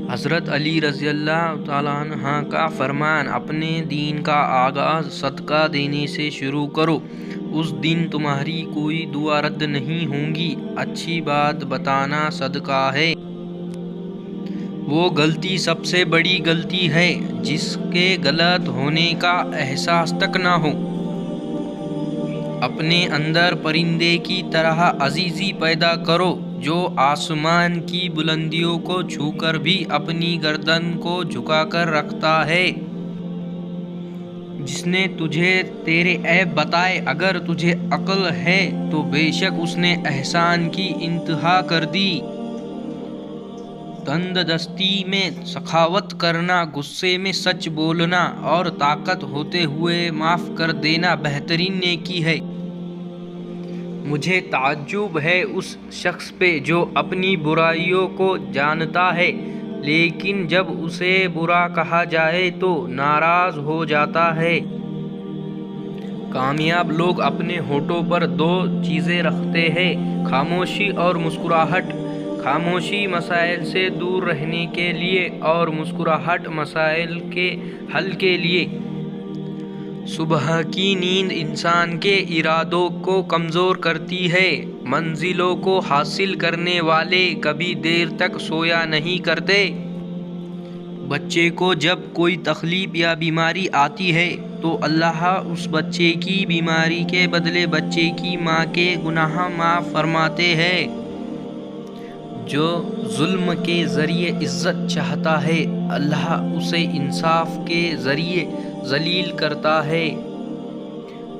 حضرت علی رضی اللہ تعالیٰ عنہ کا فرمان: اپنے دین کا آغاز صدقہ دینے سے شروع کرو، اس دن تمہاری کوئی دعا رد نہیں ہوگی۔ اچھی بات بتانا صدقہ ہے۔ وہ غلطی سب سے بڑی غلطی ہے جس کے غلط ہونے کا احساس تک نہ ہو۔ اپنے اندر پرندے کی طرح عاجزی پیدا کرو، جو آسمان کی بلندیوں کو چھو کر بھی اپنی گردن کو جھکا کر رکھتا ہے۔ جس نے تجھے تیرے عیب بتائے، اگر تجھے عقل ہے تو بے شک اس نے احسان کی انتہا کر دی۔ تندرستی میں سخاوت کرنا، غصے میں سچ بولنا اور طاقت ہوتے ہوئے معاف کر دینا بہترین نیکی ہے۔ مجھے تعجب ہے اس شخص پہ جو اپنی برائیوں کو جانتا ہے لیکن جب اسے برا کہا جائے تو ناراض ہو جاتا ہے۔ کامیاب لوگ اپنے ہونٹوں پر دو چیزیں رکھتے ہیں: خاموشی اور مسکراہٹ۔ خاموشی مسائل سے دور رہنے کے لیے اور مسکراہٹ مسائل کے حل کے لیے۔ صبح کی نیند انسان کے ارادوں کو کمزور کرتی ہے۔ منزلوں کو حاصل کرنے والے کبھی دیر تک سویا نہیں کرتے۔ بچے کو جب کوئی تکلیف یا بیماری آتی ہے تو اللہ اس بچے کی بیماری کے بدلے بچے کی ماں کے گناہ معاف فرماتے ہیں۔ جو ظلم کے ذریعے عزت چاہتا ہے، اللہ اسے انصاف کے ذریعے ذلیل کرتا ہے۔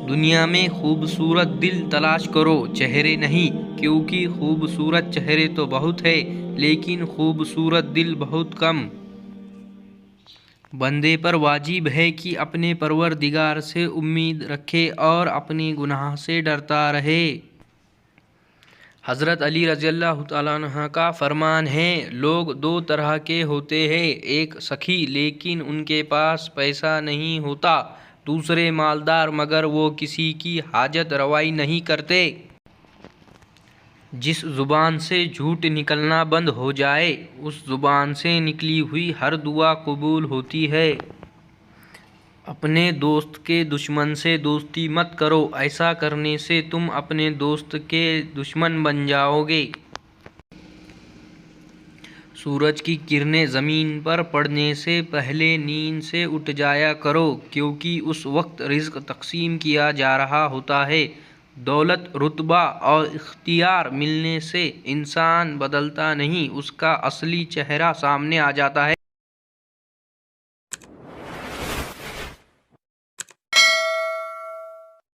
دنیا میں خوبصورت دل تلاش کرو، چہرے نہیں، کیونکہ خوبصورت چہرے تو بہت ہیں لیکن خوبصورت دل بہت کم۔ بندے پر واجب ہے کہ اپنے پروردگار سے امید رکھے اور اپنے گناہ سے ڈرتا رہے۔ حضرت علی رضی اللہ تعالیٰ عنہ کا فرمان ہے: لوگ دو طرح کے ہوتے ہیں، ایک سخی لیکن ان کے پاس پیسہ نہیں ہوتا، دوسرے مالدار مگر وہ کسی کی حاجت روائی نہیں کرتے۔ جس زبان سے جھوٹ نکلنا بند ہو جائے اس زبان سے نکلی ہوئی ہر دعا قبول ہوتی ہے۔ اپنے دوست کے دشمن سے دوستی مت کرو، ایسا کرنے سے تم اپنے دوست کے دشمن بن جاؤ گے۔ سورج کی کرنیں زمین پر پڑنے سے پہلے نیند سے اٹھ جایا کرو، کیونکہ اس وقت رزق تقسیم کیا جا رہا ہوتا ہے۔ دولت، رتبہ اور اختیار ملنے سے انسان بدلتا نہیں، اس کا اصلی چہرہ سامنے آ جاتا ہے۔